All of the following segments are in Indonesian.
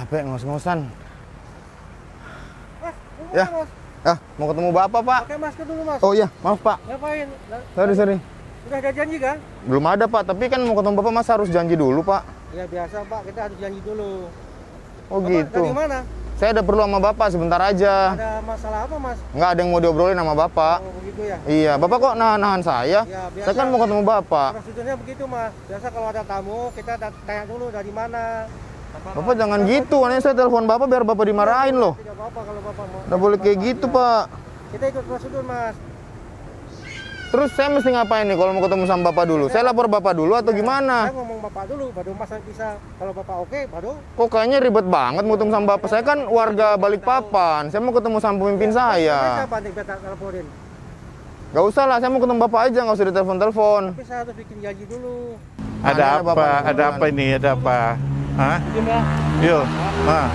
Capek ngos-ngosan. Mas, Ya. Mas. Mau ketemu Bapak, Pak. Pakai masker dulu, Mas. Oh iya, maaf, Pak. Ngapain? Sorry. Udah ada janji kan? Belum ada, Pak. Tapi kan mau ketemu Bapak, Mas harus janji dulu, Pak. Ya biasa, Pak. Kita harus janji dulu. Oh Bapak gitu. dari mana? Saya ada perlu sama Bapak sebentar aja. Ada masalah apa, Mas? Nggak ada yang mau diobrolin sama Bapak. Oh, begitu ya? Iya, Bapak kok nahan-nahan saya? Ya, biasa. Saya kan mau ketemu Bapak. Prosedurnya begitu, Mas. Biasa kalau ada tamu, kita tanya dulu dari mana. Bapak jangan gitu. Aneh saya telepon Bapak biar Bapak dimarahin loh. Tidak apa-apa kalau Bapak mau. Nggak boleh kayak gitu, Iya. Pak. Kita ikut prosedur, Mas. Terus saya mesti ngapain nih kalau mau ketemu sama Bapak dulu? Saya lapor Bapak dulu atau Saya gimana? ngomong Bapak dulu, baru Mas bisa. Kalau Bapak oke, baru. Kok kayaknya ribet banget mau ketemu sama Bapak? Saya kan warga Balikpapan. Saya mau ketemu sama pemimpin saya. Siapa nih kita teleponin? Gak usah lah, saya mau ketemu Bapak aja, nggak usah ditelepon-telepon. Tapi saya harus bikin janji dulu. Ada Mana apa? Bapak? Ada apa ini? Ada apa? Hah? Yuk. Ah.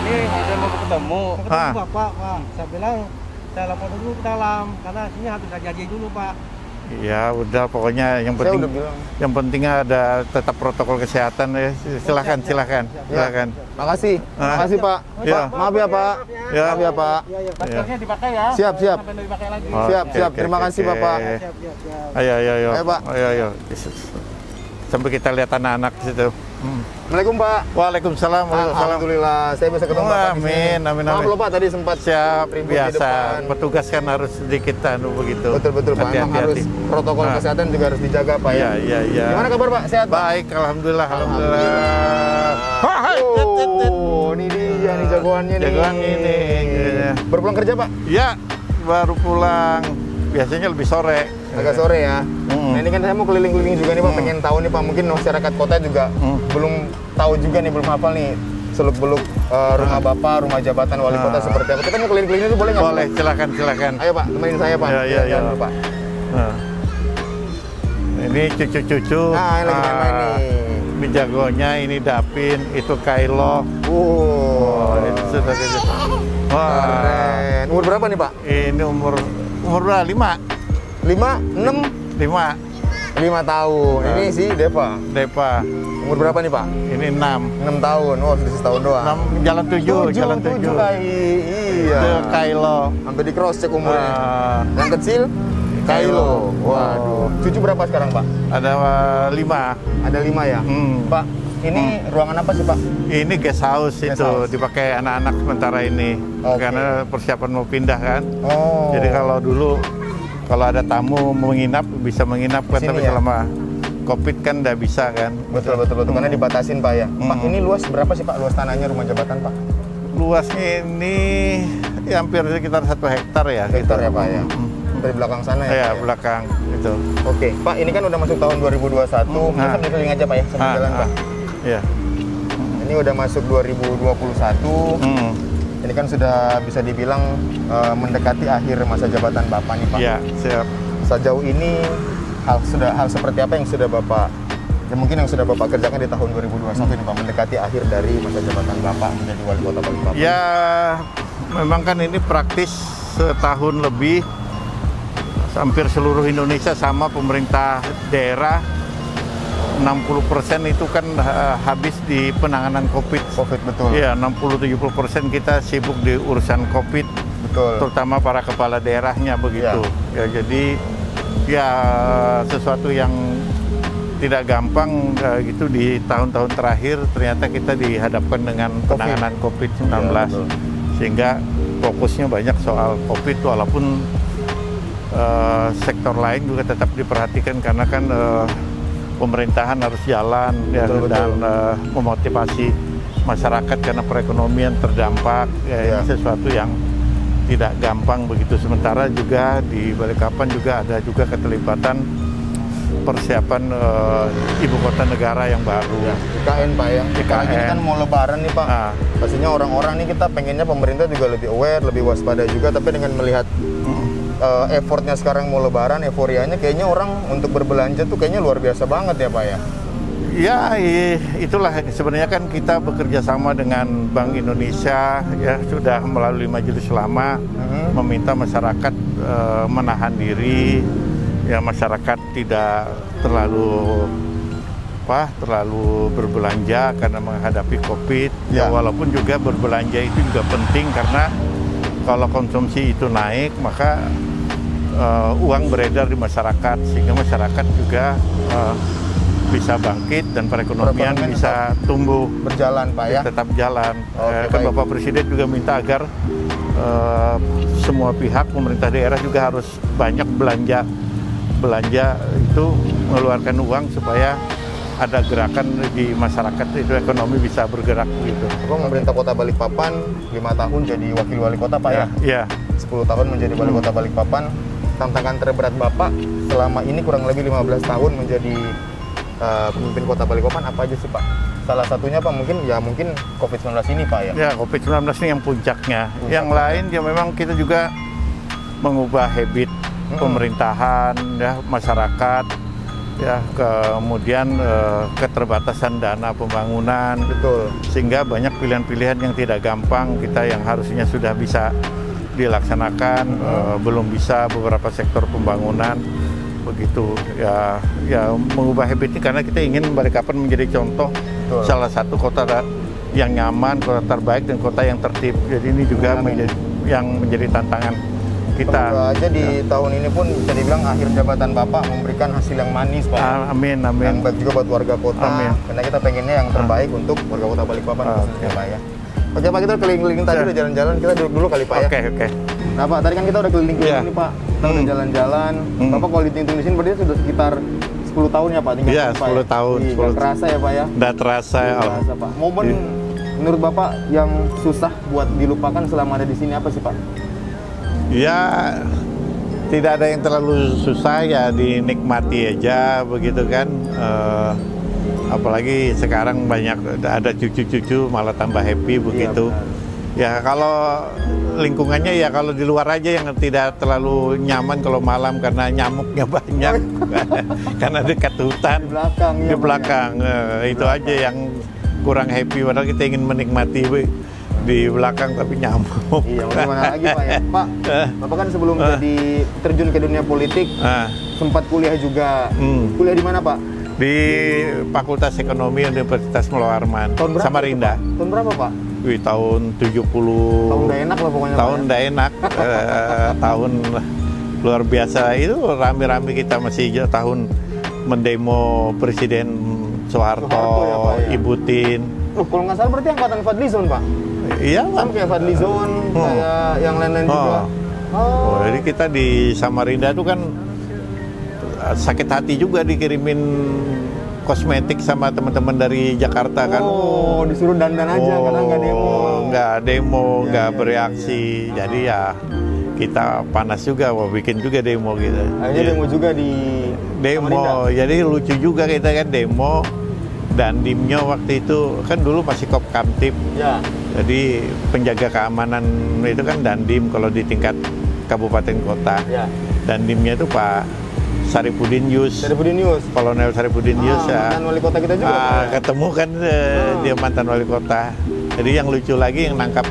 Ini ada mau ketemu. Mau ketemu Ah. Bapak, Pak. Saya bilang saya lapor dulu ke dalam karena sini harus ada janji dulu, Pak. Ya udah, pokoknya yang Saya penting udah bilang. yang penting ada tetap protokol kesehatan ya. Silakan. Makasih, Ah. makasih Pak. Ya. Pak, maaf ya Pak. Ya. Maaf ya Pak. Iya, iya. Maskernya dipakai ya. Siap. Sampai dipakai lagi. Oh, Siap. oke, Terima kasih, oke. Bapak. Siap. Ayo. Ayo, Pak. Ayo. Sampai kita lihat anak-anak di situ. Assalamualaikum Pak. Waalaikumsalam. Alhamdulillah, saya bisa ketemu Bapak di sini. Amin. Maaf loh Pak, tadi sempat Siap, ribut di biasa. depan. Petugas kan harus sedikit begitu. Betul Pak, emang harus protokol Ah. kesehatan juga harus dijaga Pak ya. Iya. Gimana kabar Pak? Sehat Pak? Baik, alhamdulillah. Oh, ini dia nih jagoannya nih. Jagoan ini. Baru pulang kerja Pak? Ya, baru pulang. Biasanya lebih sore. Agak sore ya. Nah ini kan saya mau keliling-keliling juga nih Pak, pengen tahu nih Pak, mungkin masyarakat kota juga belum tahu juga nih, belum hafal nih seluk-beluk rumah Bapak, rumah jabatan wali kota seperti apa. Kita mau keliling-keliling itu boleh nggak? Boleh, silakan. Ayo Pak, temenin saya Pak. Iya. Jalan dulu, Pak. Nah. Ini cucu-cucu. Nah, ini lagi main-main nih. Ini jagonya, ini Dapin, itu Kailo. Itu sudah gitu. Wah, Keren. Umur berapa nih Pak? ini umur berapa? 5. 5, 6, 5. 5 tahun. Ini sih Deva. Depa. Umur berapa nih Pak? Ini 6. 6 tahun. Oh, sudah setahun doang. 6 jalan 7, jalan 7. Iya. Itu Kailo. Sampai di cross check umurnya. Ah, Yang kecil Kailo. Waduh. Cucu berapa sekarang Pak? ada 5. Ada 5 ya? Pak, ini ruangan apa sih Pak? Ini guest house Guest itu house. dipakai anak-anak sementara ini. Oke. Karena persiapan mau pindah kan. Oh. Jadi kalau dulu kalau ada tamu mau menginap bisa menginap kan, Sini tapi ya? selama Covid kan nggak bisa kan. Betul. Karena dibatasin Pak ya. Pak, ini luas berapa sih Pak? Luas tanahnya rumah jabatan Pak? Luasnya ini ya, hampir sekitar 1 hektar ya. Hektar gitu. ya Pak ya? Dari belakang sana ya? Ya, Pak, ya? belakang itu. Oke, Pak, ini kan udah masuk tahun 2021. Nah. Kita keliling aja Pak ya, sambil jalan Pak. Iya. Ini udah masuk 2021. Ini kan sudah bisa dibilang mendekati akhir masa jabatan Bapak nih Pak. Iya, siap. Sejauh ini hal seperti apa yang sudah Bapak mungkin yang sudah Bapak kerjakan di tahun 2021 ini Pak, mendekati akhir dari masa jabatan Bapak menjadi wali kota Balikpapan? Ya, memang kan ini praktis setahun lebih. Hampir seluruh Indonesia sama pemerintah daerah 60% itu kan habis di penanganan COVID. Covid betul. Iya, 60-70% kita sibuk di urusan COVID, Betul. terutama para kepala daerahnya begitu. Ya, jadi ya sesuatu yang tidak gampang gitu di tahun-tahun terakhir ternyata kita dihadapkan dengan penanganan COVID-19. Ya, betul. Sehingga fokusnya banyak soal COVID walaupun sektor lain juga tetap diperhatikan karena kan pemerintahan harus jalan ya, Betul. dan memotivasi masyarakat karena perekonomian terdampak Ya. ini sesuatu yang tidak gampang begitu. Sementara juga di Balikpapan juga ada juga keterlibatan persiapan ibu kota negara yang baru. Ya, IKN Pak ya. Apalagi ini kan mau lebaran nih Pak. Ah. Pastinya orang-orang nih kita pengennya pemerintah juga lebih aware, lebih waspada juga, tapi dengan melihat effortnya sekarang mau lebaran, euforianya kayaknya orang untuk berbelanja tuh kayaknya luar biasa banget ya Pak ya. Ya, itulah sebenarnya kan kita bekerja sama dengan Bank Indonesia ya, sudah melalui Majelis Ulama meminta masyarakat menahan diri, ya masyarakat tidak terlalu terlalu berbelanja karena menghadapi COVID. Ya, Ya. walaupun juga berbelanja itu juga penting karena kalau konsumsi itu naik maka uang beredar di masyarakat sehingga masyarakat juga bisa bangkit dan perekonomian Perekonomian bisa tumbuh, Berjalan Pak ya. tetap jalan. Oke, Kan baik. Bapak Presiden juga minta agar semua pihak pemerintah daerah juga harus banyak belanja itu mengeluarkan uang supaya ada gerakan di masyarakat itu ekonomi bisa bergerak gitu. Bapak pemerintah Kota Balikpapan 5 tahun jadi wakil wali kota Pak ya. Ya, 10 tahun menjadi wali kota Balikpapan. Tantangan terberat Bapak selama ini kurang lebih 15 tahun menjadi pemimpin Kota Balikpapan apa aja sih Pak? Salah satunya Pak mungkin COVID-19 ini Pak ya. ya COVID-19 ini yang puncaknya. Yang lain ya memang kita juga mengubah habit pemerintahan, ya masyarakat, ya kemudian keterbatasan dana pembangunan, Betul. sehingga banyak pilihan-pilihan yang tidak gampang kita yang harusnya sudah bisa dilaksanakan belum bisa beberapa sektor pembangunan begitu ya mengubah habit ini karena kita ingin Balikpapan menjadi contoh Betul. salah satu kota yang nyaman, kota terbaik dan kota yang tertib. Jadi ini juga menjadi tantangan kita. Semoga aja di tahun ini pun bisa dibilang akhir jabatan Bapak memberikan hasil yang manis Pak. Amin, Yang amin. baik juga buat warga kota. Amin. Karena kita pengennya yang terbaik untuk warga Kota Balikpapan khususnya Pak ya. Oke Pak, kita keliling-keliling tadi udah jalan-jalan, kita duduk dulu kali Pak ya. Oke. Nah Pak, tadi kan kita udah keliling-keliling Iya. nih Pak. Kita udah jalan-jalan. Bapak kalau dihitung di sini berarti sudah sekitar 10 tahun ya Pak tinggal Iya, di sini, Pak, 10 tahun, Iya, 10 nggak kerasa ya Pak ya. Udah terasa. Nggak kerasa Pak. Momen menurut Bapak yang susah buat dilupakan selama ada di sini apa sih Pak? Ya tidak ada yang terlalu susah, ya dinikmati aja begitu kan. Apalagi sekarang banyak ada cucu-cucu malah tambah happy begitu. Ya kalau lingkungannya ya kalau di luar aja yang tidak terlalu nyaman kalau malam karena nyamuknya banyak karena dekat hutan Di belakang ya, di Pak, belakang. Itu aja yang kurang happy, padahal kita ingin menikmati di belakang tapi nyamuk. Iya, mau gimana lagi Pak ya? Pak, Bapak kan sebelum jadi terjun ke dunia politik Nah, sempat kuliah juga. Hmm. Kuliah di mana Pak? di Fakultas Ekonomi Universitas Mulo Arman, Tahun berapa? Samarinda. itu, Pak? Tahun berapa Pak? Wih, tahun 70. Tahun udah enak lah pokoknya. Tahun Pak, ya. udah enak. Tahun luar biasa itu rame-rame kita masih tahun mendemo Presiden Soeharto, Soeharto ya, Pak, ya? Ibu Tin. Loh, kalau nggak salah berarti angkatan Fadlizon Pak? Iya lah. Kan kayak Fadlizon, kayak yang lain-lain juga. Oh, jadi kita di Samarinda itu kan sakit hati juga dikirimin kosmetik sama teman-teman dari Jakarta kan. Oh, disuruh dandan aja karena nggak demo. Nggak demo, Iya, nggak iya, bereaksi. Jadi ya kita panas juga, mau bikin juga demo gitu. Akhirnya Ya, demo juga di demo. Samarinda. Jadi lucu juga kita kan demo. Dan dimnya waktu itu kan dulu masih Kopkamtib. Ya. Jadi penjaga keamanan itu kan Dandim kalau di tingkat kabupaten kota. Ya. Dandimnya itu Pak Saripudin Yus. Saripudin Yus. Kolonel Saripudin Yus ya. Mantan wali kota kita juga. Pak, ya? Ketemu kan dia mantan wali kota. Jadi yang lucu lagi yang nangkap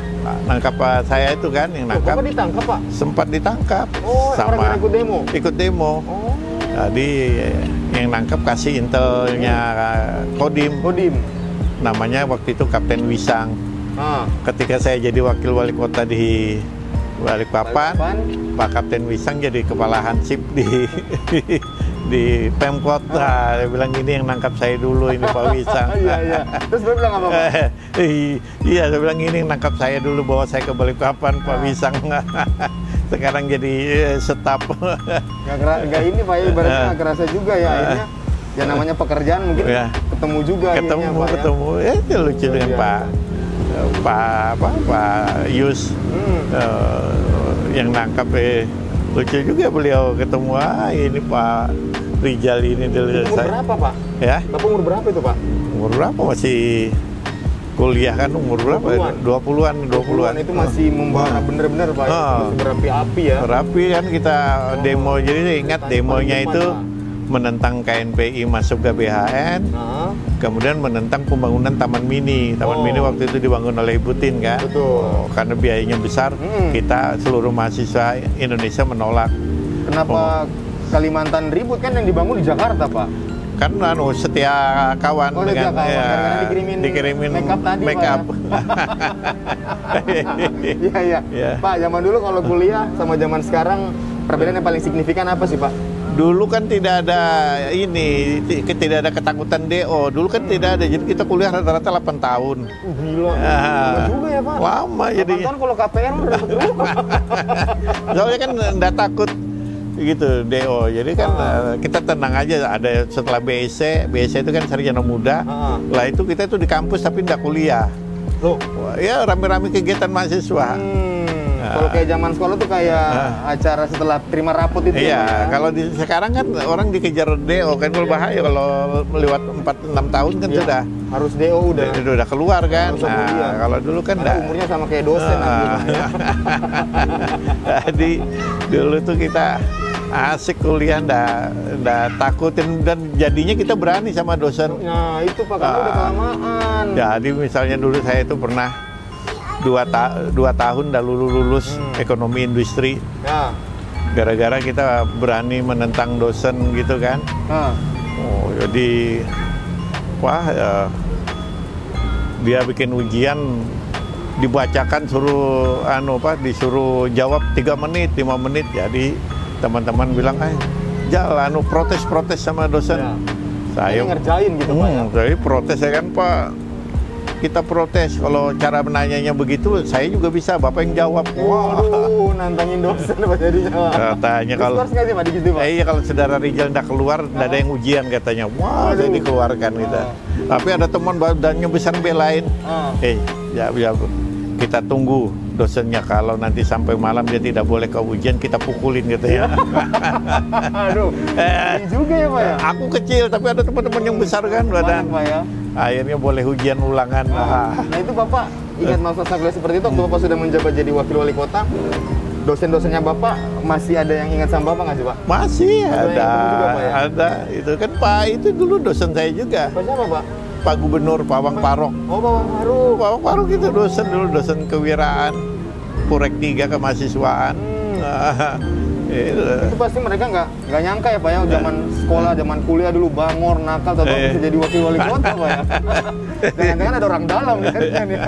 saya itu kan yang Loh, nangkap Bapak ditangkap Pak? sempat ditangkap Oh, orang yang ikut demo. ikut demo. Oh, Jadi yang nangkap kasih intelnya Kodim. Kodim. Namanya waktu itu Kapten Wisang. Ah, Ketika saya jadi wakil wali kota di Balikpapan, Balikpapan. Pak Kapten Wisang jadi kepala hansip di Pemkot. Nah, dia bilang ini yang nangkap saya dulu, ini Pak Wisang. Iya, iya. Terus Bapak bilang apa Pak? Iya, saya bilang ini yang nangkap saya dulu, bawa saya ke Balikpapan, Pak Wisang. Sekarang jadi staf. Nggak ini Pak, ya, ibaratnya nggak kerasa juga ya akhirnya. Ya namanya pekerjaan mungkin Ya. ketemu juga ketemu akhirnya, Pak, ya. ketemu itu lucu dengan Pak Yus yang nangkap lucu juga beliau ketemu ini Pak Rijal ini dulu Umur berapa Pak? ya Bapak umur berapa itu Pak? umur berapa masih kuliah kan umur berapa 20-an Itu masih membara bener-bener Pak, ya. Masih berapi-api ya. Rapi kan kita demo, jadi ingat demonya itu menentang KNPI masuk ke BHN, Nah, kemudian menentang pembangunan Taman Mini. Taman Mini waktu itu dibangun oleh Ibu Tin kan. betul. Karena biayanya besar, kita seluruh mahasiswa Indonesia menolak. Kenapa Kalimantan ribut kan yang dibangun di Jakarta Pak? kan setia kawan Oh, setia kawan. Kadang-kadang dikirimin makeup tadi, Pak, makeup. Iya. Iya. Pak, zaman dulu kalau kuliah sama zaman sekarang perbedaan yang paling signifikan apa sih, Pak? Dulu kan tidak ada tidak ada ketakutan DO. Dulu kan tidak ada, jadi kita kuliah rata-rata 8 tahun. Gila. Lama juga ya, Pak. Lama 8 jadinya. tahun kalau KPR udah dapat rumah. Soalnya kan enggak takut gitu DO. Jadi kan kita tenang aja. Ada setelah BSc itu kan sarjana muda. Lah itu kita itu di kampus tapi enggak kuliah. Loh, Ya rame-rame kegiatan mahasiswa. kalau kayak zaman sekolah tuh kayak acara setelah terima rapot itu. Iya, ya, Pak, ya? kalau sekarang kan orang dikejar DO kan berbahaya kalau lewat 4-6 tahun kan Iya. sudah Harus DO udah. udah keluar kan. Harus kuliah. Kalau dulu kan Karena umurnya sama kayak dosen nanti, Pak, ya. Jadi dulu tuh kita asik kuliah, ndak takutin dan jadinya kita berani sama dosen. Nah, itu Pak, karena udah kelamaan. Jadi misalnya dulu saya itu pernah 2 tahun dah lulus ekonomi industri Ya. gara-gara kita berani menentang dosen gitu kan. Nah, Oh, jadi dia bikin ujian dibacakan suruh disuruh jawab 3 menit, 5 menit. Jadi teman-teman bilang, jalan protes sama dosen. Ya. Saya Ini ngerjain gitu, Pak, ya. Saya protes ya kan, Pak. Kita protes kalau cara menanyanya begitu, saya juga bisa, Bapak yang jawab. Waduh, nantangin dosen Pak jadinya. Katanya kalau Terus nggak sih Pak gitu, Pak? iya kalau saudara Rijal tidak keluar, tidak ada yang ujian katanya. Wah, saya dikeluarkan kita. Tapi ada teman badannya besar belain. Ya, kita tunggu dosennya, kalau nanti sampai malam dia tidak boleh ke ujian, kita pukulin gitu ya. Aduh, ini juga ya Pak ya? Aku kecil tapi ada teman-teman yang besar kan badan. Banyak, Pak ya. Akhirnya boleh ujian ulangan. Nah itu Bapak ingat masa kuliah seperti itu waktu Bapak sudah menjabat jadi wakil wali kota, dosen-dosennya Bapak masih ada yang ingat sama Bapak nggak sih Pak? Masih Ada yang ada, ketemu juga, Pak, ya? ada. Itu kan Pak itu dulu dosen saya juga. Pak siapa Pak? Pak Gubernur Pawang Parok. Oh Pak Baru. Pawang Parok itu dosen dulu, dosen kewiraan, Purek 3 kemahasiswaan. Itu pasti mereka nggak nyangka ya Pak ya, zaman sekolah, zaman kuliah dulu bangor, nakal, atau bisa jadi wakil wali kota Pak ya. Jangan-jangan ada orang dalam nih kan ya.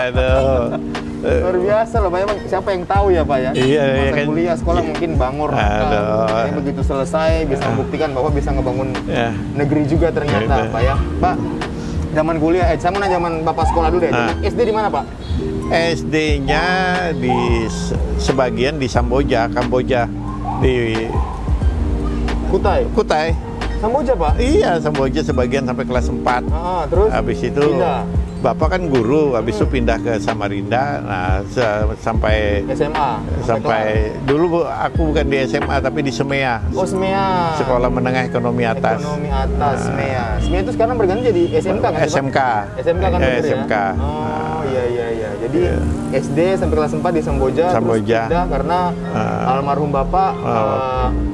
Aduh. Luar biasa loh Pak ya, siapa yang tahu ya Pak ya. Iya, Masa iya kan. kuliah, sekolah mungkin bangor, nakal. Aduh. Tapi begitu selesai bisa membuktikan bahwa bisa ngebangun Ya. negeri juga ternyata Iya. Pak ya. Pak, zaman kuliah, saya mau nanya zaman Bapak sekolah dulu deh. SD di mana Pak? SD-nya di sebagian di Kamboja, di Kutai. Kutai. Samboja Pak? Iya, Kamboja sebagian sampai kelas 4. Terus? Habis itu Pindah? Bapak kan guru, habis itu pindah ke Samarinda. Nah, sampai SMA? sampai dulu aku bukan di SMA tapi di SEMEA. Oh, SMEA. Sekolah Menengah Ekonomi Atas. Ekonomi atas, SMEA. SMEA itu sekarang berganti jadi SMK kan? sih, Pak? SMK. SMK kan bener SMK. ya? Oh, iya. Jadi SD sampai kelas 4 di Samboja, terus Samboja. pindah karena almarhum Bapak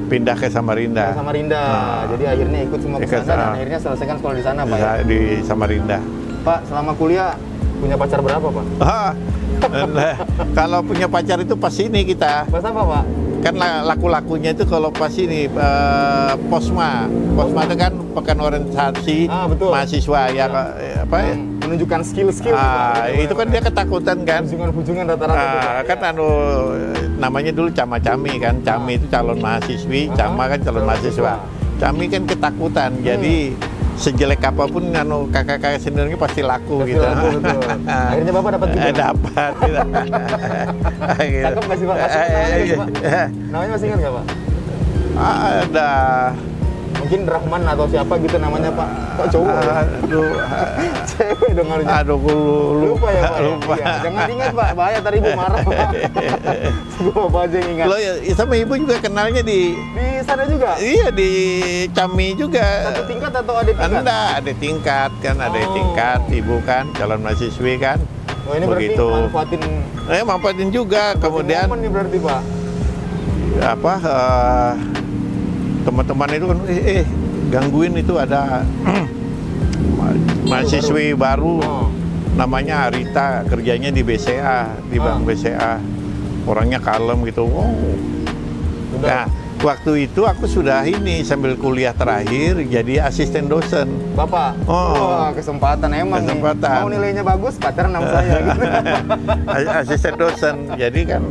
Pindah ke Samarinda. ke Samarinda. Jadi akhirnya ikut semua ke Ikut, sana dan akhirnya selesaikan sekolah di sana, Pak ya. Di Samarinda. Pak, selama kuliah punya pacar berapa, Pak? Nah, kalau punya pacar itu pas ini kita. Pas apa, Pak? Kan laku-lakunya itu kalau pas ini Posma itu kan pekan orientasi betul. mahasiswa ya apa ya? Menunjukkan skill-skill. Itu kan dia ketakutan kan. Hujungan rata-rata. tuh, Pak. Kan namanya dulu Cama-Cami kan. Cami itu calon mahasiswi, Cama kan calon mahasiswa. Cami kan ketakutan. Jadi sejelek apapun kakak-kakak seniornya pasti laku Pasti gitu. laku, betul. Akhirnya Bapak dapat juga? Dapat. Gitu. Cakep nggak sih, Pak? Namanya nggak sih, Pak? Namanya masih ingat nggak, Pak? Ada. Mungkin Rahman atau siapa gitu namanya, Pak. Kok cowok ya? Aduh. Cewek dong harusnya. Aduh, Lupa ya, Pak? Lupa. Iya. Jangan ingat, Pak. Bahaya, ntar Ibu marah, Pak. Bapak aja yang ingat. Lo ya, sama ibu juga kenalnya di sana juga? Iya, di Cami juga. Satu tingkat atau ada tingkat? Enggak, ada tingkat kan, ada tingkat. Ibu kan calon mahasiswi kan. Oh, ini begitu. berarti manfaatin Manfaatin juga. Kemudian momen nih berarti, Pak. Teman-teman itu kan gangguin itu ada mahasiswi baru. Namanya Arita, kerjanya di BCA, di Bank BCA. Orangnya kalem gitu. Nah, waktu itu aku sudah ini sambil kuliah terakhir jadi asisten dosen. Bapak, Oh. wah kesempatan emang Kesempatan. nih. Mau nilainya bagus, pacaran sama saya gitu. Asisten dosen, jadi kan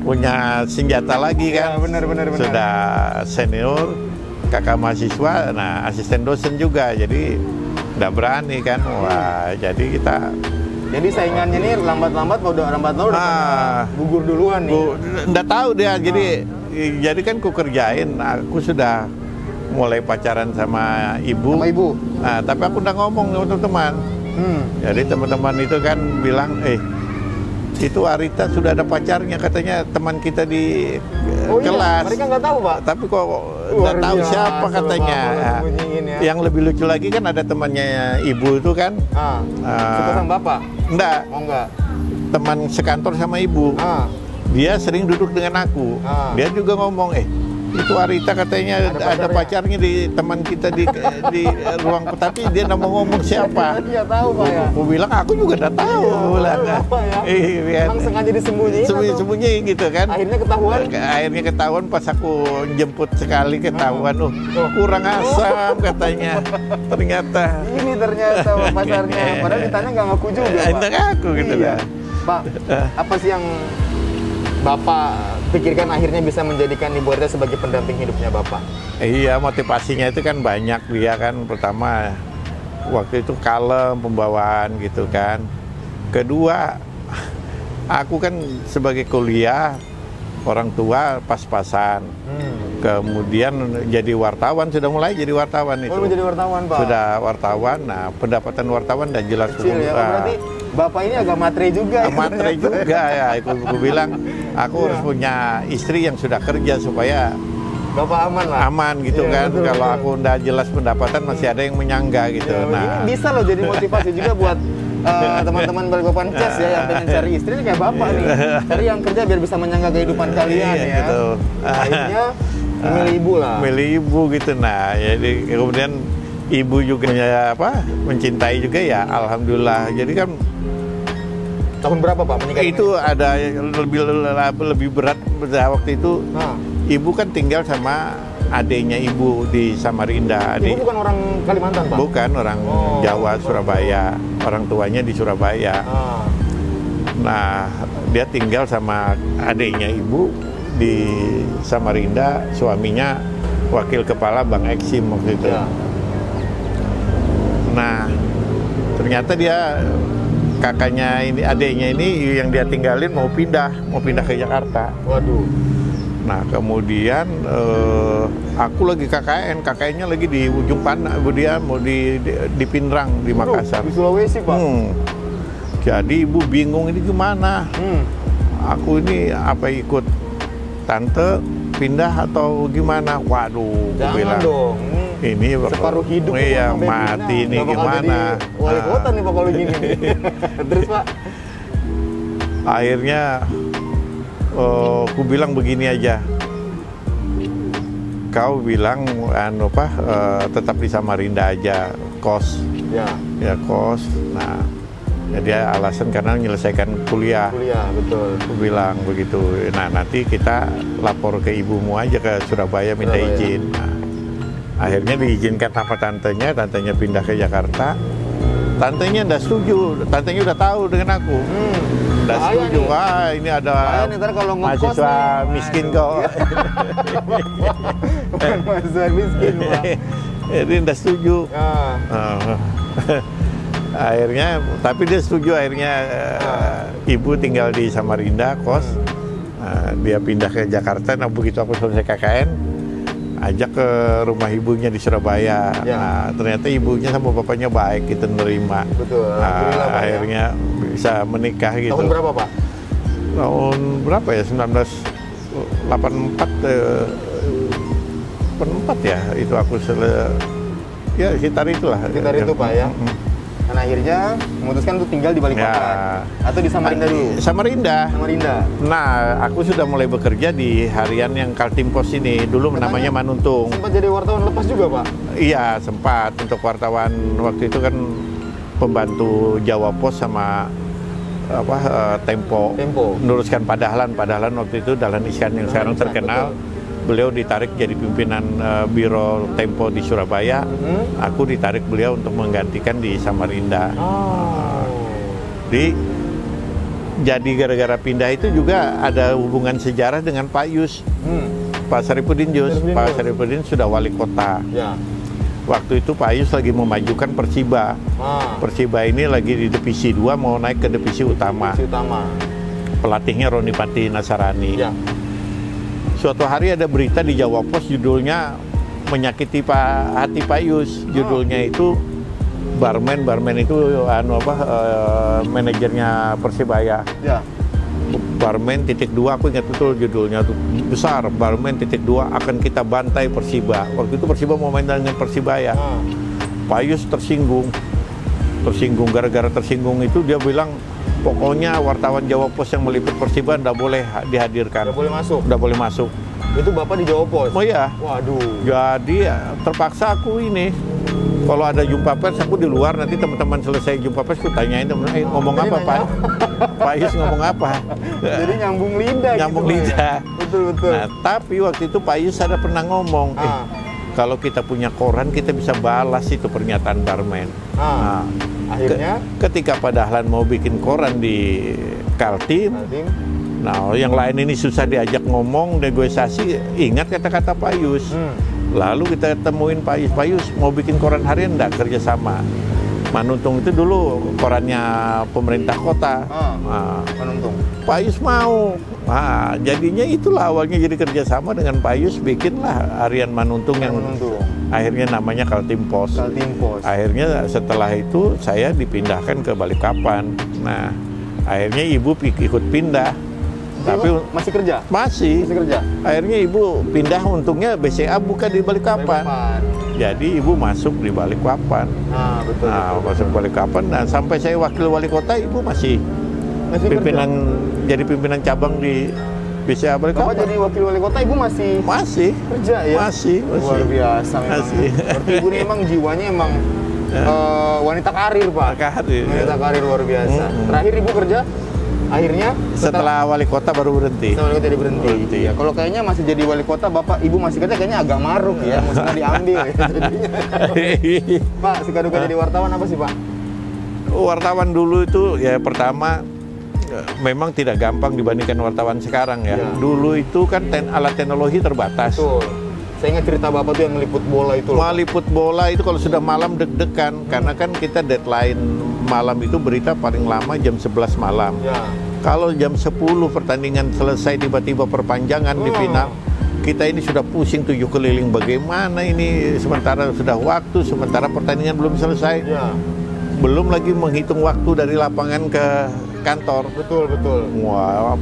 punya senjata lagi Ya, kan. benar. Sudah senior, kakak mahasiswa, nah asisten dosen juga, jadi nggak berani kan. Wah, jadi kita Jadi saingannya nih lambat-lambat udah gugur duluan nih. nggak tahu dia. Jadi kan ku kerjain, aku sudah mulai pacaran sama ibu. Sama ibu. Nah, tapi aku udah ngomong sama teman-teman. Jadi teman-teman itu kan bilang, itu Arita sudah ada pacarnya, katanya teman kita di kelas. Iya, mereka nggak tahu, Pak. Tapi kok nggak tahu siapa katanya. Bapak sembunyiin ya. Yang lebih lucu lagi kan ada temannya ibu itu kan. Suka sama bapak? Enggak, Oh enggak. teman sekantor sama ibu. Dia sering duduk dengan aku. Dia juga ngomong, itu Arita katanya ada pacarnya di teman kita di ruang, tapi dia nggak mau ngomong siapa. Iya tahu, Pak ya. Aku bilang aku juga udah tahu. Apa ya? Iya. Emang sengaja disembunyiin atau? Sembunyi gitu kan. Akhirnya ketahuan? Akhirnya ketahuan pas aku jemput sekali, ketahuan. Kurang asam katanya. Ternyata. Ini ternyata pacarnya. Padahal ditanya nggak ngaku juga, Pak. Nggak ngaku gitu Iya. lah. Pak, apa sih yang Bapak pikirkan akhirnya bisa menjadikan Ibu Arita sebagai pendamping hidupnya Bapak? Iya, motivasinya itu kan banyak. Dia kan pertama waktu itu kalem pembawaan gitu kan. Kedua, aku kan sebagai kuliah, orang tua pas-pasan. Kemudian jadi wartawan, sudah mulai jadi wartawan itu. Oh, menjadi wartawan, Pak? Sudah wartawan, nah pendapatan wartawan udah jelas. Kecil ya, berarti Bapak ini agak matre juga ya? Matre juga ya, aku bilang aku harus punya istri yang sudah kerja supaya Bapak aman lah? aman gitu Iya, kan. betul, Kalau betul. aku udah jelas pendapatan masih ada yang menyangga gitu. Ya, ini bisa loh jadi motivasi juga buat teman-teman Balikpapan Cas ya yang pengen cari istri ini kayak Bapak nih. Cari yang kerja biar bisa menyangga kehidupan kalian Iya, ya. gitu. Akhirnya memilih ibu lah. Milih ibu gitu. Nah, jadi kemudian ibu juga mencintai juga ya, alhamdulillah. Jadi kan Tahun berapa Pak menikah? itu ada lebih berat waktu itu. Ibu kan tinggal sama adiknya ibu di Samarinda. Ibu bukan orang Kalimantan, Pak? Bukan, orang Jawa, Surabaya. Orang tuanya di Surabaya. Nah, dia tinggal sama adiknya ibu di Samarinda. Suaminya wakil kepala Bank Eksim waktu itu. Ya. Nah, ternyata dia kakaknya ini, adiknya ini yang dia tinggalin mau pindah ke Jakarta. Waduh. Nah, kemudian aku lagi KKN-nya lagi di ujung Panah, dia mau di Pinrang di Makassar. Di Sulawesi, Pak? Jadi ibu bingung ini gimana? Aku ini apa ikut tante pindah atau gimana? Waduh, Jangan bilang dong. ini Separuh hidup iya, sampai mati pindah. ini Nggak bakal gimana? jadi wali kota nih Pak kalau gini nih. Terus Pak? Akhirnya aku bilang begini aja. Kau bilang tetap di Samarinda aja, kos. Ya kos. Nah, dia alasan karena menyelesaikan kuliah. Kuliah, betul. Aku bilang begitu. Nah, nanti kita lapor ke ibumu aja ke Surabaya minta izin. Nah, akhirnya diizinkan sama tantenya pindah ke Jakarta. Tantenya udah setuju, tantenya udah tahu dengan aku. Udah setuju, ini ada mahasiswa miskin kok. Mahasiswa miskin, Pak. Jadi udah setuju. Akhirnya, tapi dia setuju akhirnya ibu tinggal di Samarinda, kos. Dia pindah ke Jakarta, nah begitu aku selesai KKN, ajak ke rumah ibunya di Surabaya. Nah, ternyata ibunya sama bapaknya baik, kita nerima. Betul. Akhirnya bisa menikah gitu. Tahun berapa, Pak? Tahun berapa ya? 1984 ya. Itu aku ya sekitar itulah. Sekitar itu, Pak ya. Dan akhirnya memutuskan untuk tinggal di Balikpapan atau di Samarinda dulu? Samarinda. Nah, aku sudah mulai bekerja di harian yang Kaltim Pos ini. Dulu namanya Manuntung. Sempat jadi wartawan lepas juga, Pak? Iya, sempat. Untuk wartawan waktu itu kan pembantu Jawa Pos sama Tempo. Tempo. Meneruskan Padahlan waktu itu, Dahlan Iskan yang sekarang terkenal. beliau ditarik jadi pimpinan Biro Tempo di Surabaya. Aku ditarik beliau untuk menggantikan di Samarinda. Jadi gara-gara pindah itu juga ada hubungan sejarah dengan Pak Yus. Pak Saripudin Yus. Pak Saripudin sudah wali kota. Ya. Waktu itu Pak Yus lagi memajukan Persiba. Persiba ini lagi di divisi 2 mau naik ke divisi utama. Pelatihnya Roni Pati Nasarani. Ya. Suatu hari ada berita di Jawa Pos judulnya menyakiti hati Pak Yus. Judulnya itu barmen itu manajernya Persibaya. Ya. Barmen .2, aku ingat betul judulnya tuh besar. Barmen .2 akan kita bantai Persiba. Waktu itu Persiba mau main dengan Persibaya. Pak Yus tersinggung. Gara-gara tersinggung itu dia bilang pokoknya wartawan Jawa Pos yang meliput Persiba nggak boleh dihadirkan. Nggak boleh masuk. Itu Bapak di Jawa Pos? Oh iya. Waduh. Jadi terpaksa aku ini. Kalau ada jumpa pers, aku di luar, nanti teman-teman selesai jumpa pers, aku tanyain teman-teman, ngomong apa Pak? Pak Yus ngomong apa? Jadi nyambung lidah Nyambung gitu, lidah. Ya? Betul. Nah, tapi waktu itu Pak Yus ada pernah ngomong, kalau kita punya koran, kita bisa balas itu pernyataan barmen. Nah, akhirnya? Ketika Pak Dahlan mau bikin koran di Kaltim, nah yang lain ini susah diajak ngomong, negosiasi, ingat kata-kata Pak Yus. Lalu kita temuin Pak Yus mau bikin koran harian enggak kerjasama. Manuntung itu dulu korannya pemerintah kota. Manuntung. Pak Yus mau. Nah, jadinya itulah awalnya jadi kerjasama dengan Pak Yus bikinlah harian Manuntung yang akhirnya namanya Kaltim Pos. Akhirnya setelah itu saya dipindahkan ke Balikpapan. Nah, akhirnya ibu ikut pindah. Tapi masih kerja? Masih kerja. Akhirnya ibu pindah, untungnya BCA buka di Balikpapan. Jadi ibu masuk di Balikpapan. Betul. Masuk Balikpapan dan sampai saya wakil wali kota, ibu masih pimpinan kerja? Jadi pimpinan cabang di BCA Balikpapan. Bapak jadi wakil wali kota, ibu masih kerja ya? Masih. Luar biasa memang. Berarti ibu ini emang jiwanya emang wanita karir, Pak. Wanita karir luar biasa. Terakhir ibu kerja? Akhirnya setelah wali kota baru berhenti. Setelah wali kota berhenti. Ya, kalau kayaknya masih jadi wali kota, Bapak, Ibu masih kerja kayaknya agak maruk ya, mestinya diambil ya. Pak, suka duka jadi wartawan apa sih, Pak? Wartawan dulu itu ya pertama memang tidak gampang dibandingkan wartawan sekarang ya. Dulu itu kan alat teknologi terbatas. Betul. Saya ingat cerita Bapak tuh yang meliput bola itu loh. Meliput bola itu kalau sudah malam deg-degan karena kan kita deadline malam itu berita paling lama jam 11 malam. Ya. Kalau jam 10 pertandingan selesai tiba-tiba perpanjangan di final, kita ini sudah pusing 7 keliling bagaimana ini sementara sudah waktu, sementara pertandingan belum selesai. Ya. Belum lagi menghitung waktu dari lapangan ke kantor. Betul. Wah,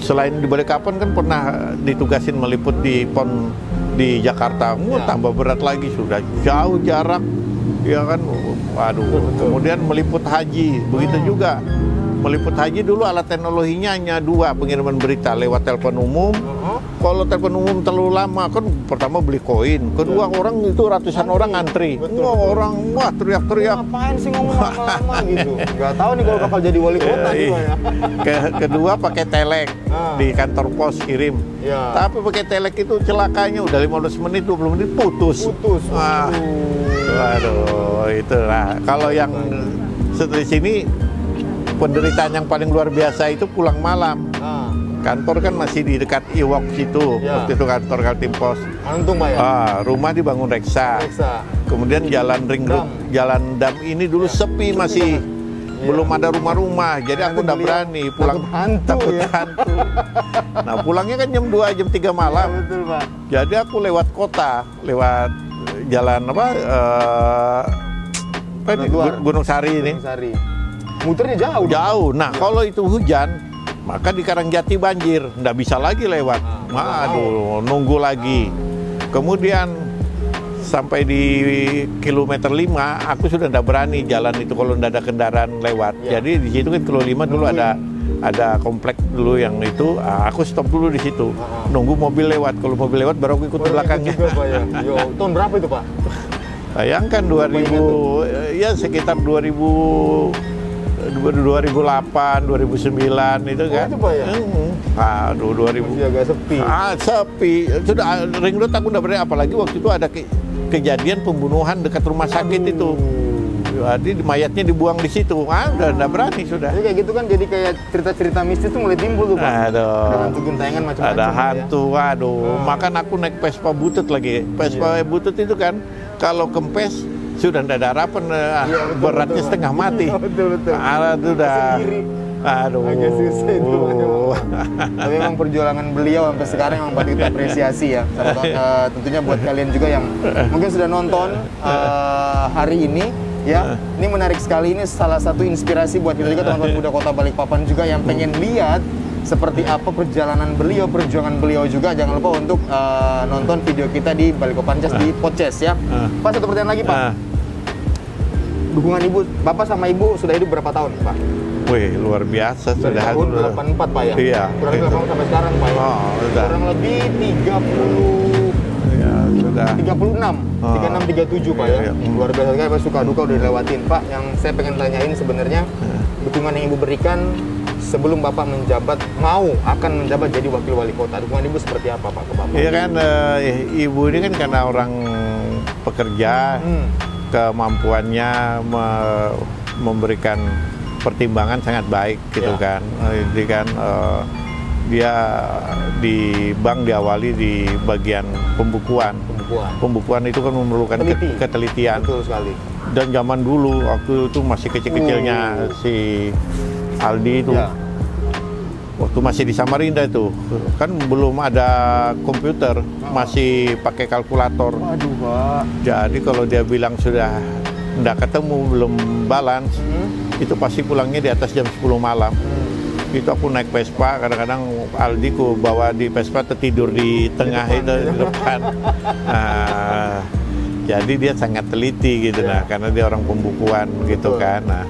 selain di Balikpapan kan pernah ditugasin meliput di PON di Jakarta. Tambah berat lagi, sudah jauh jarak. Ya kan, waduh. Kemudian meliput haji, begitu juga. Meliput haji dulu alat teknologinya hanya 2, pengiriman berita lewat telepon umum. Kalau telepon umum terlalu lama, kan pertama beli koin, kedua orang itu ratusan orang ngantri. Orang teriak-teriak. Ngapain sih ngomong lama-lama gitu? Gak tahu nih kalau bakal jadi wali kota gimana. Kedua pakai telek di kantor pos kirim. Tapi pakai telek itu celakanya udah 15 menit, 20 menit putus. Waduh, itulah. Kalau yang setelah sini penderitaan yang paling luar biasa itu pulang malam. Kantor kan masih di dekat Iwok situ. Waktu itu kantor Kaltim Pos. Manuntung, Pak ya? Rumah dibangun Reksa. Kemudian jalan ring road, jalan dam ini dulu sepi masih. Belum ada rumah-rumah. Jadi aku nggak berani pulang. Takut hantu. Nah, pulangnya kan jam 2, jam 3 malam. Betul, Pak. Jadi aku lewat kota, lewat jalan Gunung Sari ini. Muternya jauh. Jauh. Nah, kalau itu hujan, maka di Karangjati banjir, nggak bisa lagi lewat. Aduh, nunggu lagi. Kemudian sampai di kilometer 5, aku sudah nggak berani jalan itu kalau nggak ada kendaraan lewat. Jadi di situ kan kilo 5 dulu ada komplek dulu yang itu, aku stop dulu di situ. Nunggu mobil lewat. Kalau mobil lewat baru aku ikut belakangnya. Juga, Pak, ya. Tahun berapa itu, Pak? Bayangkan 2000, ya sekitar 2000 2008, 2009 itu kan. itu Pak ya? Aduh, 2000. Masih agak sepi. Sepi. Sudah ring road aku udah berani, apalagi waktu itu ada kejadian pembunuhan dekat rumah sakit itu. Jadi mayatnya dibuang di situ. Udah berani sudah. Jadi kayak gitu kan, jadi kayak cerita-cerita mistis tuh mulai timbul tuh Pak. Aduh. Ada hantu gentayangan macam-macam. Ada ya. hantu, waduh. Makan aku naik Vespa butut lagi. Vespa butut itu kan kalau kempes sudah tidak ada harapan, betul, beratnya betul. setengah mati. Betul. Itu udah. Sendiri. Aduh. Agak susah itu Pak. Tapi memang perjuangan beliau sampai sekarang yang patut kita apresiasi ya. Tentunya buat kalian juga yang mungkin sudah nonton hari ini ya. Ini menarik sekali, ini salah satu inspirasi buat kita juga teman-teman muda Kota Balikpapan juga yang pengen lihat seperti apa perjalanan beliau, perjuangan beliau juga. Jangan lupa untuk nonton video kita di Balikpapan Jazz di Podcast ya. Pak, satu pertanyaan lagi Pak. Hubungan ibu, Bapak sama ibu sudah hidup berapa tahun Pak? Wih, luar biasa Dari sudah. tahun 84 Pak ya? Iya. Kurang lebih 84 sampai sekarang Pak ya? Udah. Kurang lebih 36, Ya, sudah. 37 Pak ya? Iya. Luar biasa sekali Pak, suka duka udah dilewatin Pak. Yang saya pengen tanyain sebenarnya, dukungan yang ibu berikan sebelum Bapak menjabat, akan menjabat jadi wakil wali kota, dukungan ibu seperti apa Pak ke Bapak? Iya kan, ibu ini kan karena orang pekerja, kemampuannya memberikan pertimbangan sangat baik gitu kan. Jadi kan dia di bank diawali di bagian pembukuan. Pembukuan itu kan memerlukan ketelitian. Betul sekali. Dan zaman dulu waktu itu masih kecil-kecilnya si Aldi itu. Ya. Waktu masih di Samarinda itu kan belum ada komputer, masih pakai kalkulator. Aduh Pak. Jadi kalau dia bilang sudah nggak ketemu, belum balance, itu pasti pulangnya di atas jam 10 malam. Itu aku naik Vespa, kadang-kadang Aldi ku bawa di Vespa tertidur di tengah itu di depan. Jadi dia sangat teliti gitu, karena dia orang pembukuan gitu kan. Nah,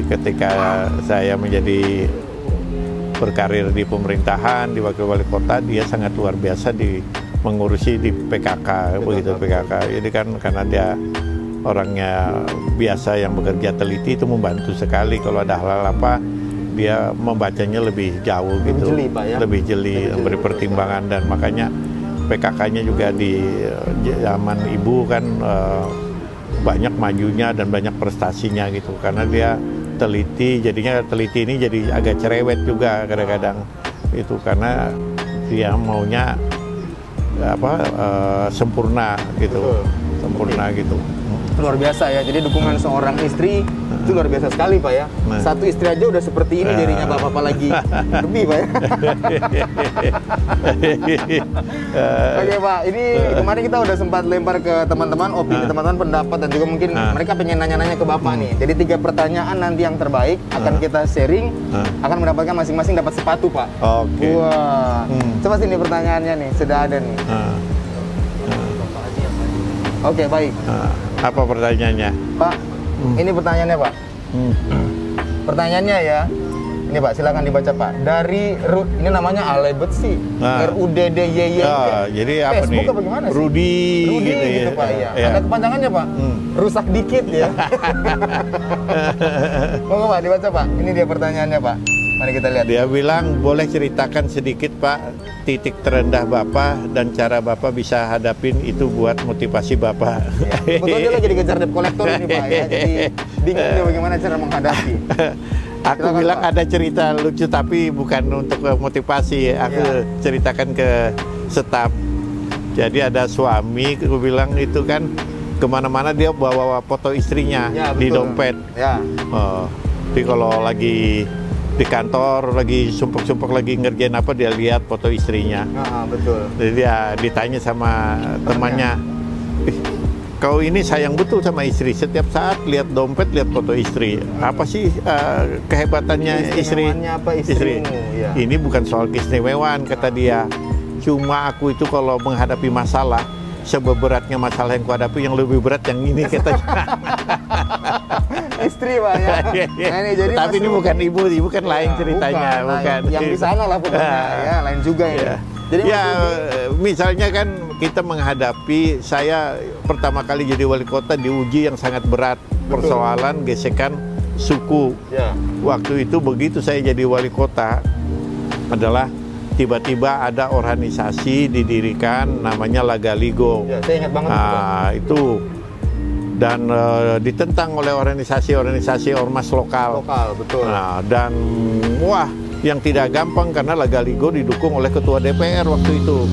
ketika saya menjadi berkarir di pemerintahan, di wakil wali kota, dia sangat luar biasa mengurusi di PKK, begitu PKK. Jadi kan karena dia orangnya biasa yang bekerja teliti, itu membantu sekali kalau ada hal-hal apa dia membacanya lebih jauh gitu, jeli, Pak, ya? lebih jeli, memberi pertimbangan. Dan makanya PKK-nya juga di zaman ibu kan banyak majunya dan banyak prestasinya gitu, karena dia teliti. Jadinya teliti ini jadi agak cerewet juga kadang-kadang itu, karena dia maunya sempurna gitu. Sempurna gitu. Luar biasa ya, jadi dukungan seorang istri itu luar biasa sekali Pak ya. Satu istri aja udah seperti ini jadinya Bapak lagi lebih Pak ya. Oke Pak, ini kemarin kita udah sempat lempar ke teman-teman opini, teman-teman pendapat, dan juga mungkin mereka pengen nanya-nanya ke Bapak nih. Jadi 3 pertanyaan nanti yang terbaik akan kita sharing, akan mendapatkan masing-masing dapat sepatu Pak. Oke. Wah, coba sini pertanyaannya nih, sudah ada nih. Oke, baik. Apa pertanyaannya? Pak, ini pertanyaannya Pak. Pertanyaannya ya, ini Pak, silakan dibaca Pak. Dari ini namanya Alebet sih, RUDDYY. Jadi apa Facebook nih? apa gimana sih? Rudi gitu Pak ya. Ada kepanjangannya Pak. Rusak dikit ya. Monggo Pak, dibaca Pak. Ini dia pertanyaannya Pak. Mari kita lihat. Dia bilang, boleh ceritakan sedikit Pak titik terendah Bapak dan cara Bapak bisa hadapin itu buat motivasi Bapak. Ya, kebetulan dia lagi dikejar debt collector ini Pak ya. Jadi bingung dia bagaimana cara menghadapi. Aku Silakan, bilang Pak. ada cerita lucu tapi bukan untuk motivasi. Aku ceritakan ke staf. Jadi ada suami, aku bilang itu kan kemana-mana dia bawa foto istrinya di dompet. Ya. Jadi kalau lagi di kantor lagi sumpuk-sumpuk lagi ngerjain apa, dia lihat foto istrinya. Betul. Jadi dia ditanya sama temannya, kau ini sayang betul sama istri, setiap saat lihat dompet, lihat foto istri. Apa sih kehebatannya istri? Apa istrimu? Ya. Ini bukan soal keistimewaan, kata dia. Cuma aku itu kalau menghadapi masalah, seberatnya masalah yang kuhadapi, yang lebih berat yang ini, katanya. Istri Pak ya. Nah, ini, jadi tapi ini bukan ibu kan lain ceritanya, bukan. Yang di sana lah pokoknya ya, lain juga ini. Jadi misalnya kan kita menghadapi, saya pertama kali jadi wali kota diuji yang sangat berat, persoalan gesekan suku. Ya. Waktu itu begitu saya jadi wali kota adalah tiba-tiba ada organisasi didirikan namanya Lagaligo. Ya, saya ingat banget itu, Pak. Nah, itu dan ditentang oleh organisasi-organisasi ormas lokal. Lokal, betul. Nah, dan wah, yang tidak gampang karena Lagaligo didukung oleh ketua DPR waktu itu,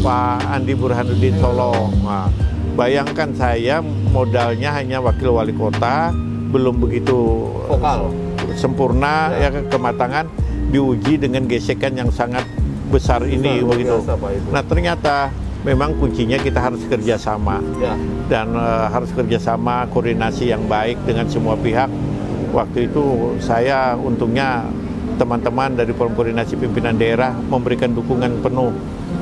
Pak Andi Burhanuddin Solong. Nah, bayangkan saya modalnya hanya wakil wali kota, belum begitu Vokal. sempurna ya kematangan, diuji dengan gesekan yang sangat besar ini Luar begitu. biasa, Pak, itu. Nah, ternyata memang kuncinya kita harus kerjasama Ya. dan harus kerjasama koordinasi yang baik dengan semua pihak. Waktu itu saya untungnya teman-teman dari Forum Koordinasi Pimpinan Daerah memberikan dukungan penuh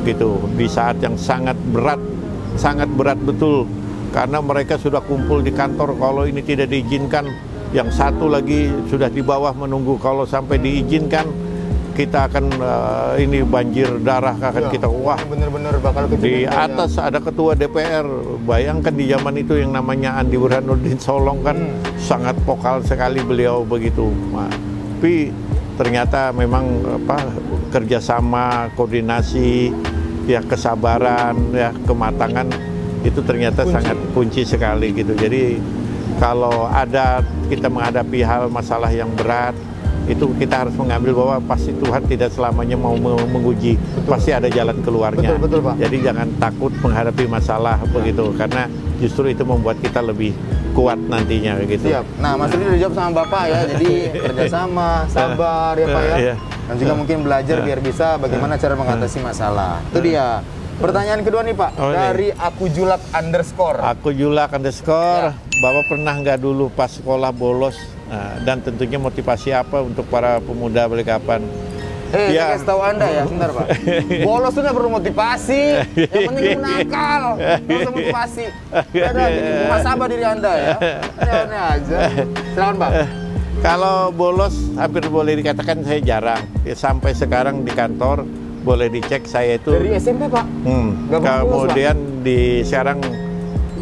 gitu di saat yang sangat berat betul, karena mereka sudah kumpul di kantor kalau ini tidak diizinkan, yang satu lagi sudah di bawah menunggu kalau sampai diizinkan kita akan ini banjir darah akan kita wah. Bener-bener bakal Di atas ada ketua DPR, bayangkan di zaman itu yang namanya Andi Burhanuddin Solong kan sangat vokal sekali beliau begitu. Nah, tapi ternyata memang kerjasama, koordinasi, ya kesabaran, ya kematangan itu ternyata sangat kunci sekali gitu. Jadi kalau ada kita menghadapi hal masalah yang berat, itu kita harus mengambil bahwa pasti Tuhan tidak selamanya mau menguji, pasti ada jalan keluarnya. Betul, Pak. Jadi jangan takut menghadapi masalah begitu, karena justru itu membuat kita lebih kuat nantinya gitu. Siap. Nah, Mas Rudi udah jawab sama Bapak ya. Jadi kerjasama, sabar ya Pak ya. Iya. Dan juga mungkin belajar biar bisa bagaimana cara mengatasi masalah. Itu dia. Pertanyaan kedua nih Pak, dari Akujulak _ Aku Julak _ Bapak pernah nggak dulu pas sekolah bolos? Nah, dan tentunya motivasi apa untuk para pemuda Balikpapan? Saya kasih tahu Anda ya, sebentar Pak. Bolos tuh nggak perlu motivasi, yang penting lu nakal, nggak usah motivasi. Ada muhasabah diri Anda ya. Aneh aja. Silakan Pak. Kalau bolos hampir boleh dikatakan saya jarang. Ya, sampai sekarang di kantor boleh dicek saya itu. Dari SMP Pak. Nggak bolos, Kemudian sekarang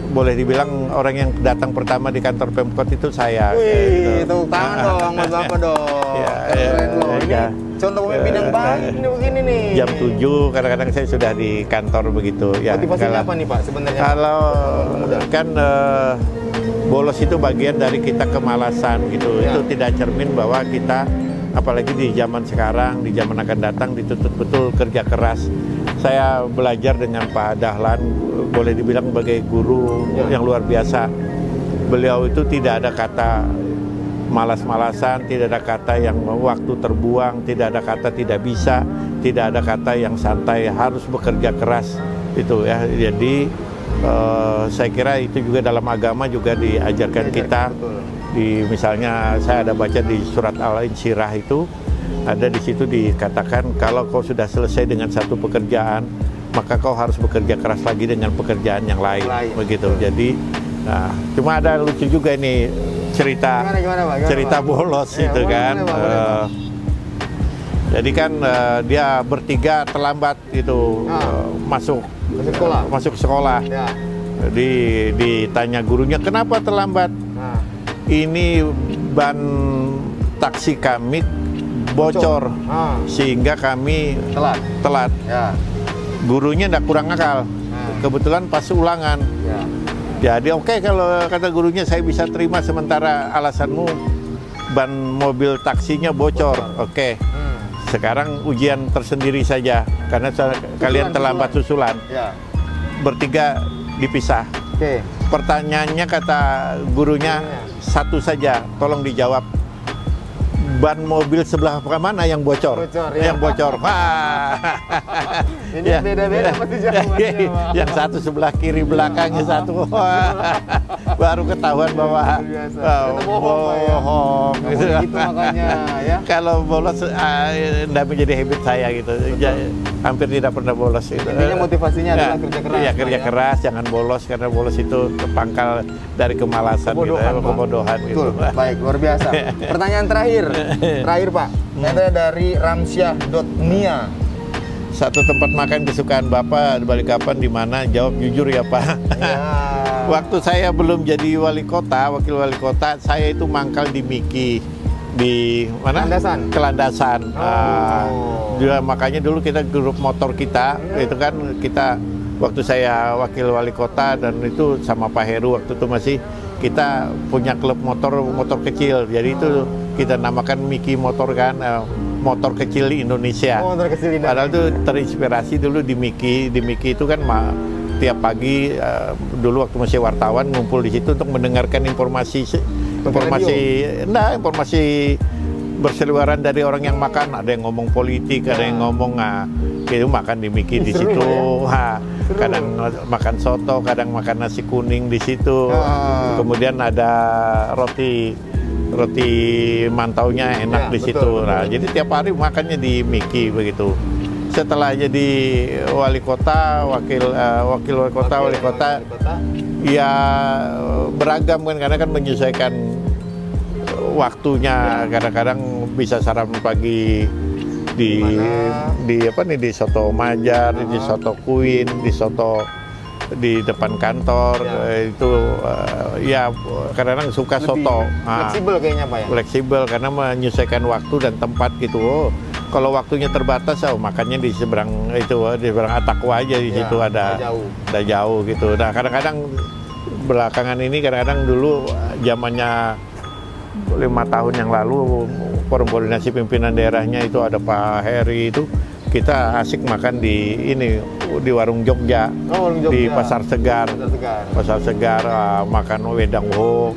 boleh dibilang orang yang datang pertama di kantor Pemkot itu saya. Wih, tepuk tangan dong buat Bapak dong. Ya, Keren loh. Ini ya. contoh pemimpin yang baik ini begini nih. Jam 7 kadang-kadang saya sudah di kantor begitu. Ya, motivasinya apa nih Pak sebenarnya? Kalau kan bolos itu bagian dari kita kemalasan gitu. Ya. Itu tidak cermin bahwa kita apalagi di zaman sekarang, di zaman akan datang dituntut betul kerja keras. Saya belajar dengan Pak Dahlan, boleh dibilang sebagai guru yang luar biasa. Beliau itu tidak ada kata malas-malasan, tidak ada kata yang waktu terbuang, tidak ada kata tidak bisa, tidak ada kata yang santai, harus bekerja keras itu ya. Jadi saya kira itu juga dalam agama juga diajarkan kita. Di misalnya saya ada baca di surat Al-Insyirah itu ada di situ dikatakan kalau kau sudah selesai dengan satu pekerjaan maka kau harus bekerja keras lagi dengan pekerjaan yang lain. Begitu. Jadi cuma ada lucu juga ini cerita cerita bolos itu kan. Jadi kan dia bertiga terlambat itu masuk sekolah. Ya. Ditanya gurunya kenapa terlambat? Ini ban taksi kami bocor sehingga kami telat. Ya. Gurunya tidak kurang akal. Kebetulan pas ulangan. Ya. Jadi oke, kalau kata gurunya saya bisa terima sementara alasanmu ban mobil taksinya bocor. Oke. Sekarang ujian tersendiri saja karena kalian terlambat susulan. Ya. Bertiga dipisah. Oke. Pertanyaannya kata gurunya satu saja, tolong dijawab. Ban mobil sebelah mana yang bocor? Ya. Yang bocor. Wah. Ini beda-beda pasti jawabannya. Yang satu sebelah kiri belakangnya satu. Wah. Baru ketahuan bahwa bohong. Gitu makanya ya. Kalau bolos tidak menjadi habit saya gitu. Hampir tidak pernah bolos gitu. Intinya motivasinya adalah kerja keras. Iya, kerja keras, jangan bolos karena bolos itu pangkal dari kemalasan kebodohan Betul. gitu. Baik, luar biasa. Pertanyaan terakhir Pak. Ada dari Ramsyah.nia. Satu tempat makan kesukaan Bapak di Balikpapan di mana? Jawab jujur ya Pak. Ya. Waktu saya belum jadi wali kota, wakil wali kota, saya itu mangkal di Miki, di mana? Kelandasan. Kelandasan. Juga makanya dulu kita grup motor kita, itu kan kita waktu saya wakil wali kota dan itu sama Pak Heru waktu itu masih kita punya klub motor kecil. Jadi itu kita namakan Miki Motor kan, motor kecil di Indonesia. Oh, motor kecil di Indonesia. Padahal itu terinspirasi dulu di Miki. Di Miki itu kan tiap pagi dulu waktu masih wartawan ngumpul di situ untuk mendengarkan informasi berseliweran dari orang yang makan. Ada yang ngomong politik, ada yang ngomong itu makan di Miki di situ. Kadang makan soto, kadang makan nasi kuning di situ. Kemudian ada roti mantaunya enak di situ. Betul. Nah, jadi tiap hari makannya di Miki begitu. Setelah jadi wali kota, wakil wali kota, ya beragam kan, karena kan menyesuaikan waktunya. Kadang-kadang bisa sarapan pagi di soto Majar, di soto Queen, di soto di depan kantor. Itu ya kadang-kadang suka soto. Fleksibel kayaknya Pak ya. Fleksibel karena menyesuaikan waktu dan tempat gitu. Kalau waktunya terbatas, makannya di seberang Atakwa aja di situ ada jauh gitu. Nah kadang-kadang belakangan ini kadang-kadang dulu zamannya 5 tahun yang lalu forum koordinasi pimpinan daerahnya itu ada Pak Heri, itu kita asik makan di warung Jogja, di Pasar Segar, makan wedang wo,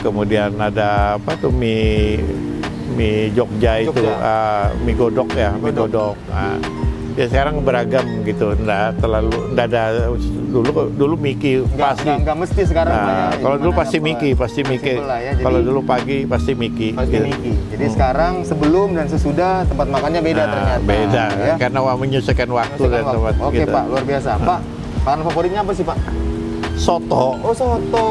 kemudian ada apa tuh mie Jogja itu, mie godok ya, mie godok. Ya sekarang beragam gitu, nggak ada dulu Miki pasti. Nggak mesti sekarang Pak ya. Kalau dulu pasti Miki. Ya, Kalau dulu pagi pasti Miki. Miki. Jadi sekarang sebelum dan sesudah tempat makannya beda ternyata. Beda, ya? karena menyesuaikan waktu dan tempat. Oke gitu. Pak, luar biasa. Pak, makanan favoritnya apa sih Pak? Soto. Oh soto.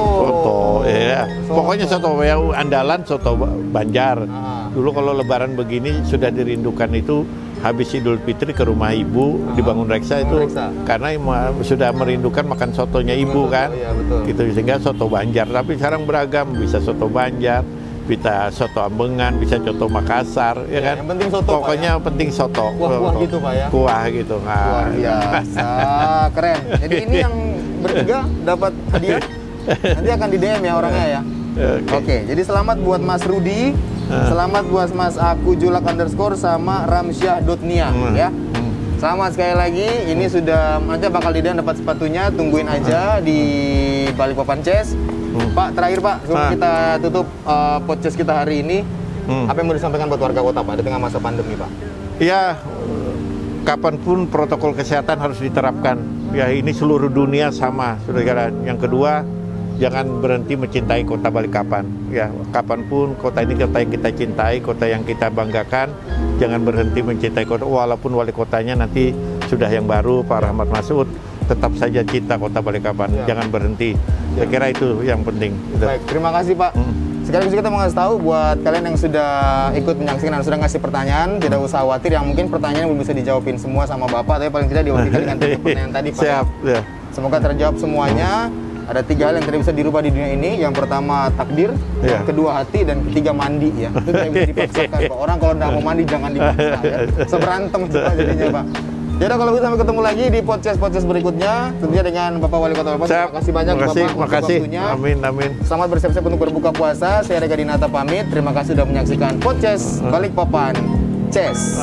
Ya. Pokoknya soto yang andalan soto Banjar. Dulu kalau Lebaran begini sudah dirindukan itu. Habis Idul Fitri ke rumah ibu di Bangun Reksa itu karena sudah merindukan makan sotonya ibu kan, iya, betul. Gitu sehingga soto Banjar. Tapi sekarang beragam, bisa soto Banjar, bisa soto Ambengan, bisa soto Makassar, ya kan? Yang penting soto. Pokoknya Pak, ya? penting soto. Kuah gitu Pak ya. Kuah gitu. Luar biasa, keren. Jadi ini yang bertiga dapat hadiah. Nanti akan di DM ya orangnya ya. Oke, jadi selamat buat Mas Rudi. Selamat buat Mas Aku Julak _ sama Ramsyah.nia ya. Selamat sekali lagi. Ini sudah nanti bakal Didan dapat sepatunya. Tungguin aja di Balikpapan Chess. Pak, terakhir Pak, sebelum kita tutup podcast kita hari ini, apa yang mau disampaikan buat warga kota Pak di tengah masa pandemi Pak? Ya, kapanpun protokol kesehatan harus diterapkan. Ya ini seluruh dunia sama, saudara. Yang kedua, jangan berhenti mencintai kota Balikpapan. Ya, kapanpun kota ini kota yang kita cintai, kota yang kita banggakan. Jangan berhenti mencintai kota, walaupun wali kotanya nanti sudah yang baru, Pak Rahmat Masud. Tetap saja cinta kota Balikpapan, jangan berhenti. Saya kira itu yang penting. Baik, terima kasih Pak. Sekaligus kita mau ngasih tahu buat kalian yang sudah ikut menyaksikan dan sudah ngasih pertanyaan, tidak usah khawatir. Yang mungkin pertanyaan belum bisa dijawabin semua sama Bapak, tapi paling tidak diwakilkan dengan pertanyaan tadi Pak. Siap. Ya. Semoga terjawab semuanya. Ada 3 hal yang tidak bisa dirubah di dunia ini. Yang pertama takdir, yang kedua hati, dan ketiga mandi ya. Itu tidak bisa dipaksakan Pak. Orang kalau tidak mau mandi jangan dipaksa ya. Seberantem juga jadinya Pak. Jadi kalau kita sampai ketemu lagi di podcast berikutnya, tentunya dengan Bapak Wali Kota Balikpapan. Terima kasih banyak Bapak untuk waktunya. Amin. Selamat bersiap-siap untuk berbuka puasa. Saya Rega Dinata pamit. Terima kasih sudah menyaksikan podcast Balikpapan Chess.